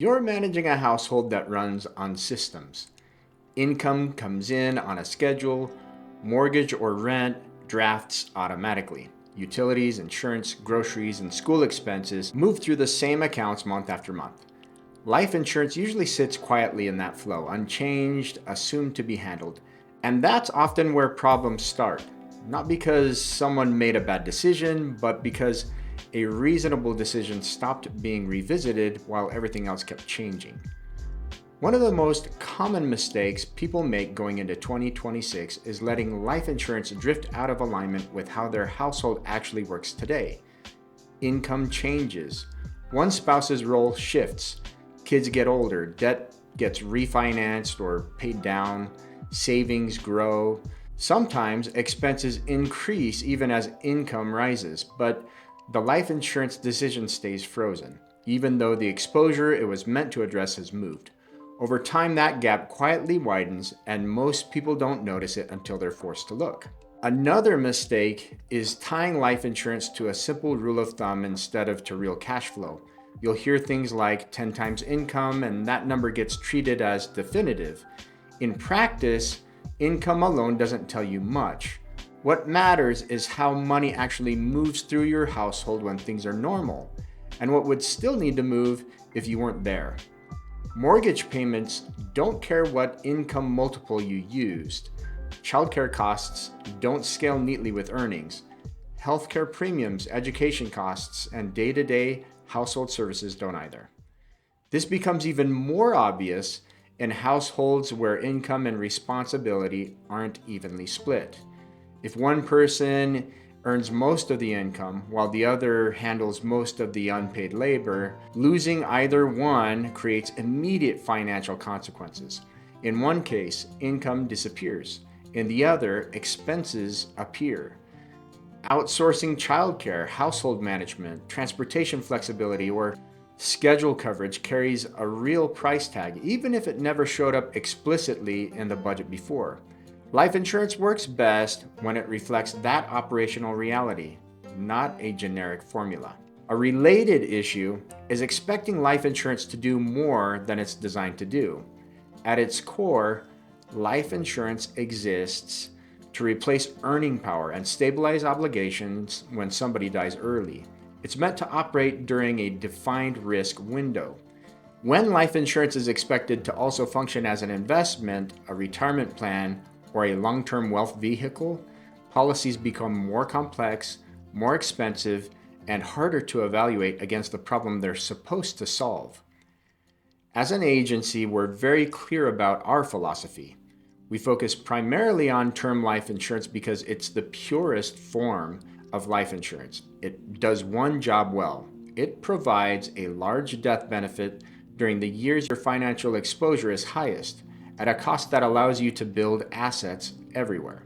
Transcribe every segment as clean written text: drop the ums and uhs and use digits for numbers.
You're managing a household that runs on systems. Income comes in on a schedule, mortgage or rent drafts automatically. Utilities, insurance, groceries, and school expenses move through the same accounts month after month. Life insurance usually sits quietly in that flow, unchanged, assumed to be handled. And that's often where problems start. Not because someone made a bad decision, but because a reasonable decision stopped being revisited while everything else kept changing. One of the most common mistakes people make going into 2026 is letting life insurance drift out of alignment with how their household actually works today. Income changes. One spouse's role shifts. Kids get older, debt gets refinanced or paid down, savings grow. Sometimes expenses increase even as income rises, but the life insurance decision stays frozen, even though the exposure it was meant to address has moved. Over time, that gap quietly widens, and most people don't notice it until they're forced to look. Another mistake is tying life insurance to a simple rule of thumb instead of to real cash flow. You'll hear things like 10 times income, and that number gets treated as definitive. In practice, income alone doesn't tell you much. What matters is how money actually moves through your household when things are normal, and what would still need to move if you weren't there. Mortgage payments don't care what income multiple you used. Childcare costs don't scale neatly with earnings. Healthcare premiums, education costs, and day-to-day household services don't either. This becomes even more obvious in households where income and responsibility aren't evenly split. If one person earns most of the income while the other handles most of the unpaid labor, losing either one creates immediate financial consequences. In one case, income disappears. In the other, expenses appear. Outsourcing childcare, household management, transportation flexibility, or schedule coverage carries a real price tag, even if it never showed up explicitly in the budget before. Life insurance works best when it reflects that operational reality, not a generic formula. A related issue is expecting life insurance to do more than it's designed to do. At its core, life insurance exists to replace earning power and stabilize obligations when somebody dies early. It's meant to operate during a defined risk window. When life insurance is expected to also function as an investment, a retirement plan, or a long-term wealth vehicle, policies become more complex, more expensive, and harder to evaluate against the problem they're supposed to solve. As an agency, we're very clear about our philosophy. We focus primarily on term life insurance because it's the purest form of life insurance. It does one job well. It provides a large death benefit during the years your financial exposure is highest, at a cost that allows you to build assets everywhere.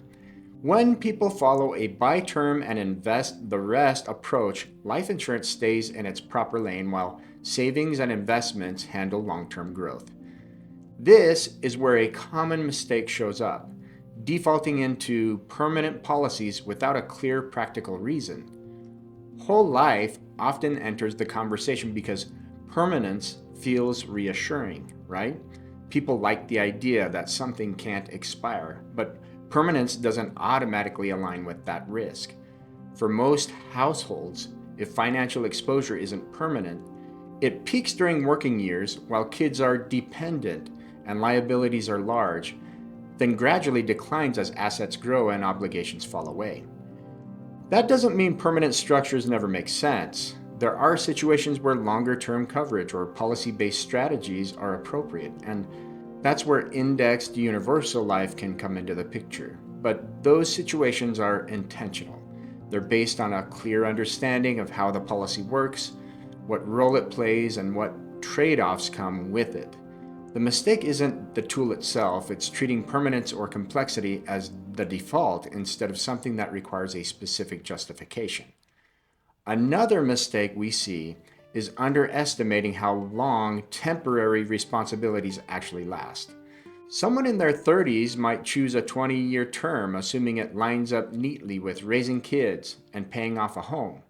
When people follow a buy term and invest the rest approach, life insurance stays in its proper lane while savings and investments handle long-term growth. This is where a common mistake shows up, defaulting into permanent policies without a clear practical reason. Whole life often enters the conversation because permanence feels reassuring, right? People like the idea that something can't expire, but permanence doesn't automatically align with that risk. For most households, if financial exposure isn't permanent, it peaks during working years while kids are dependent and liabilities are large, then gradually declines as assets grow and obligations fall away. That doesn't mean permanent structures never make sense. There are situations where longer-term coverage or policy-based strategies are appropriate, and that's where indexed universal life can come into the picture. But those situations are intentional. They're based on a clear understanding of how the policy works, what role it plays, and what trade-offs come with it. The mistake isn't the tool itself, it's treating permanence or complexity as the default instead of something that requires a specific justification. Another mistake we see is underestimating how long temporary responsibilities actually last. Someone in their 30s might choose a 20-year term, assuming it lines up neatly with raising kids and paying off a home.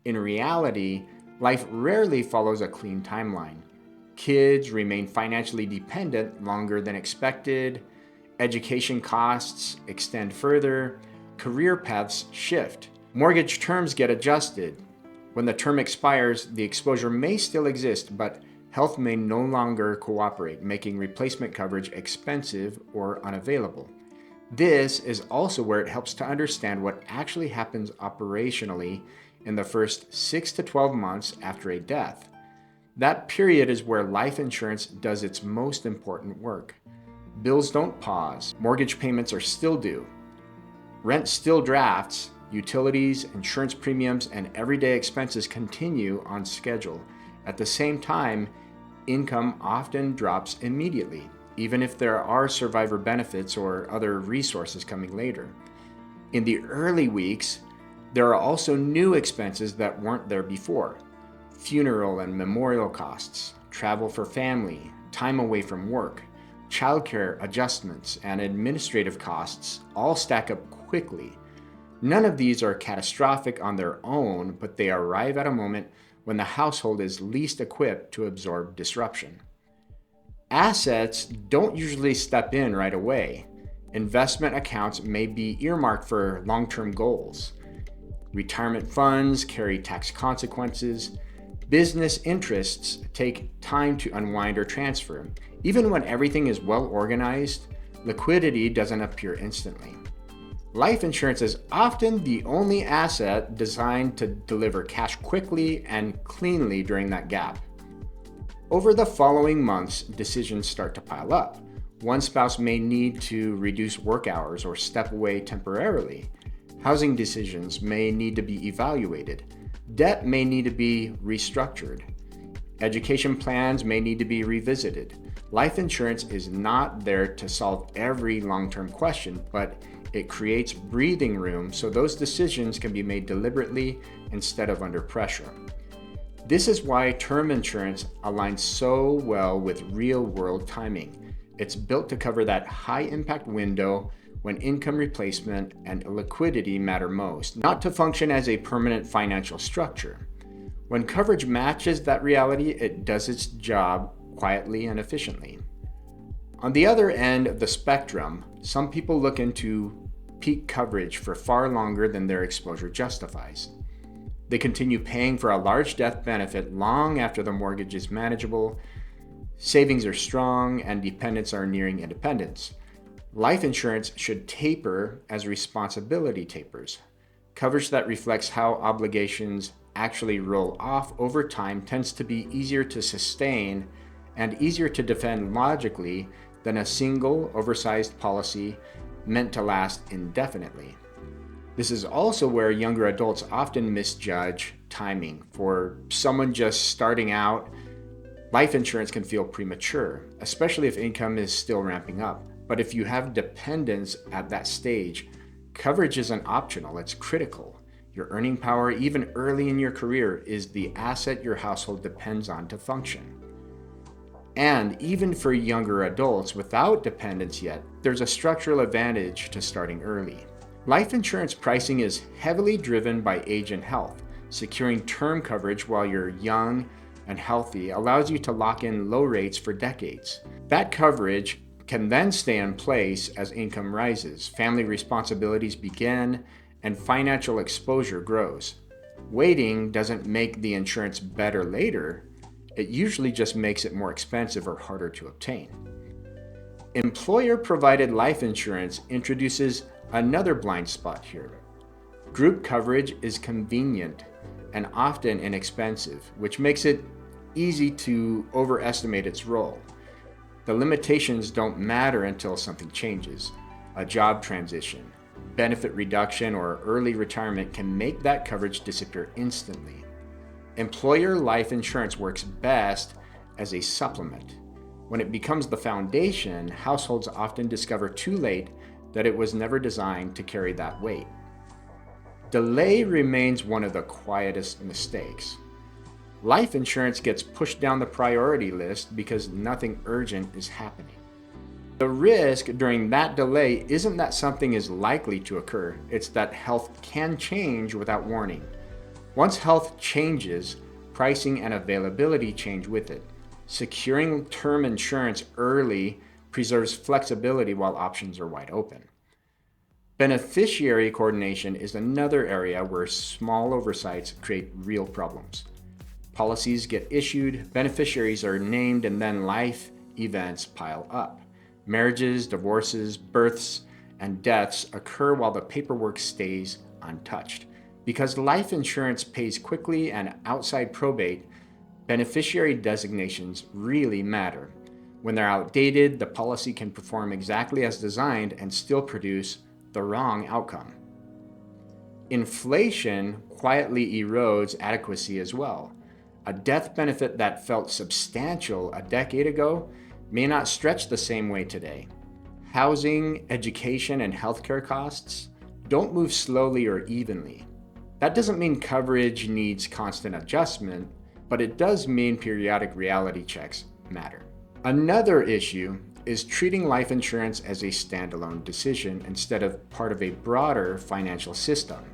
In reality, life rarely follows a clean timeline. Kids remain financially dependent longer than expected. Education costs extend further. Career paths shift. Mortgage terms get adjusted. When the term expires, the exposure may still exist, but health may no longer cooperate, making replacement coverage expensive or unavailable. This is also where it helps to understand what actually happens operationally in the first 6 to 12 months after a death. That period is where life insurance does its most important work. Bills don't pause, mortgage payments are still due, rent still drafts, utilities, insurance premiums, and everyday expenses continue on schedule. At the same time, income often drops immediately, even if there are survivor benefits or other resources coming later. In the early weeks, there are also new expenses that weren't there before. Funeral and memorial costs, travel for family, time away from work, childcare adjustments, and administrative costs all stack up quickly. None of these are catastrophic on their own, but they arrive at a moment when the household is least equipped to absorb disruption. Assets don't usually step in right away. Investment accounts may be earmarked for long-term goals. Retirement funds carry tax consequences. Business interests take time to unwind or transfer. Even when everything is well organized, liquidity doesn't appear instantly. Life insurance is often the only asset designed to deliver cash quickly and cleanly during that gap. Over the following months, decisions start to pile up. One spouse may need to reduce work hours or step away temporarily. Housing decisions may need to be evaluated. Debt may need to be restructured. Education plans may need to be revisited. Life insurance is not there to solve every long-term question, but it creates breathing room so those decisions can be made deliberately instead of under pressure. This is why term insurance aligns so well with real-world timing. It's built to cover that high-impact window when income replacement and liquidity matter most, not to function as a permanent financial structure. When coverage matches that reality, it does its job quietly and efficiently. On the other end of the spectrum, some people look into peak coverage for far longer than their exposure justifies. They continue paying for a large death benefit long after the mortgage is manageable, savings are strong, and dependents are nearing independence. Life insurance should taper as responsibility tapers. Coverage that reflects how obligations actually roll off over time tends to be easier to sustain and easier to defend logically than a single oversized policy meant to last indefinitely. This is also where younger adults often misjudge timing. For someone just starting out, life insurance can feel premature, especially if income is still ramping up. But if you have dependents at that stage, coverage isn't optional, it's critical. Your earning power, even early in your career, is the asset your household depends on to function. And even for younger adults without dependents yet, there's a structural advantage to starting early. Life insurance pricing is heavily driven by age and health. Securing term coverage while you're young and healthy allows you to lock in low rates for decades. That coverage can then stay in place as income rises, family responsibilities begin, and financial exposure grows. Waiting doesn't make the insurance better later, it usually just makes it more expensive or harder to obtain. Employer-provided life insurance introduces another blind spot here. Group coverage is convenient and often inexpensive, which makes it easy to overestimate its role. The limitations don't matter until something changes. A job transition, benefit reduction, or early retirement can make that coverage disappear instantly. Employer life insurance works best as a supplement. When it becomes the foundation, households often discover too late that it was never designed to carry that weight. Delay remains one of the quietest mistakes. Life insurance gets pushed down the priority list because nothing urgent is happening. The risk during that delay isn't that something is likely to occur, it's that health can change without warning. Once health changes, pricing and availability change with it. Securing term insurance early preserves flexibility while options are wide open. Beneficiary coordination is another area where small oversights create real problems. Policies get issued, beneficiaries are named, and then life events pile up. Marriages, divorces, births, and deaths occur while the paperwork stays untouched. Because life insurance pays quickly and outside probate, beneficiary designations really matter. When they're outdated, the policy can perform exactly as designed and still produce the wrong outcome. Inflation quietly erodes adequacy as well. A death benefit that felt substantial a decade ago may not stretch the same way today. Housing, education, and healthcare costs don't move slowly or evenly. That doesn't mean coverage needs constant adjustment, but it does mean periodic reality checks matter. Another issue is treating life insurance as a standalone decision instead of part of a broader financial system.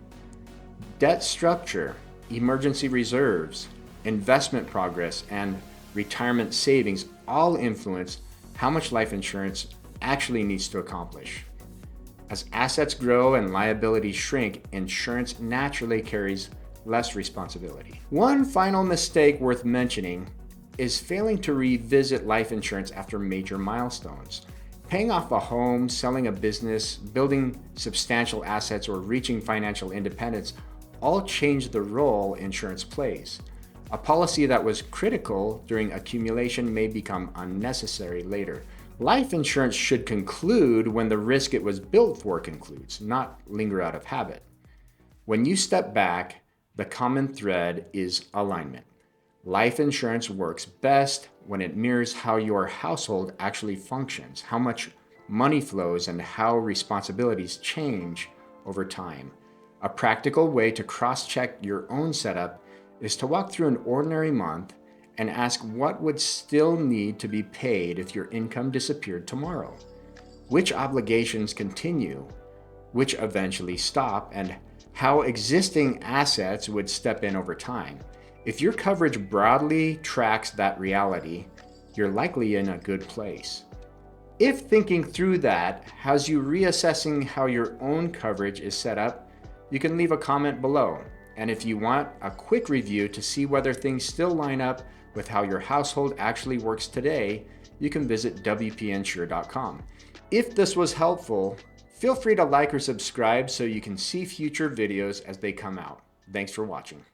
Debt structure, emergency reserves, investment progress, and retirement savings all influence how much life insurance actually needs to accomplish. As assets grow and liabilities shrink, insurance naturally carries less responsibility. One final mistake worth mentioning is failing to revisit life insurance after major milestones. Paying off a home, selling a business, building substantial assets, or reaching financial independence all change the role insurance plays. A policy that was critical during accumulation may become unnecessary later. Life insurance should conclude when the risk it was built for concludes, not linger out of habit. When you step back, the common thread is alignment. Life insurance works best when it mirrors how your household actually functions, how much money flows, and how responsibilities change over time. A practical way to cross-check your own setup is to walk through an ordinary month and ask what would still need to be paid if your income disappeared tomorrow. Which obligations continue, which eventually stop, and how existing assets would step in over time. If your coverage broadly tracks that reality, you're likely in a good place. If thinking through that has you reassessing how your own coverage is set up, you can leave a comment below. And if you want a quick review to see whether things still line up with how your household actually works today, you can visit wpinsure.com. If this was helpful, feel free to like or subscribe so you can see future videos as they come out. Thanks for watching.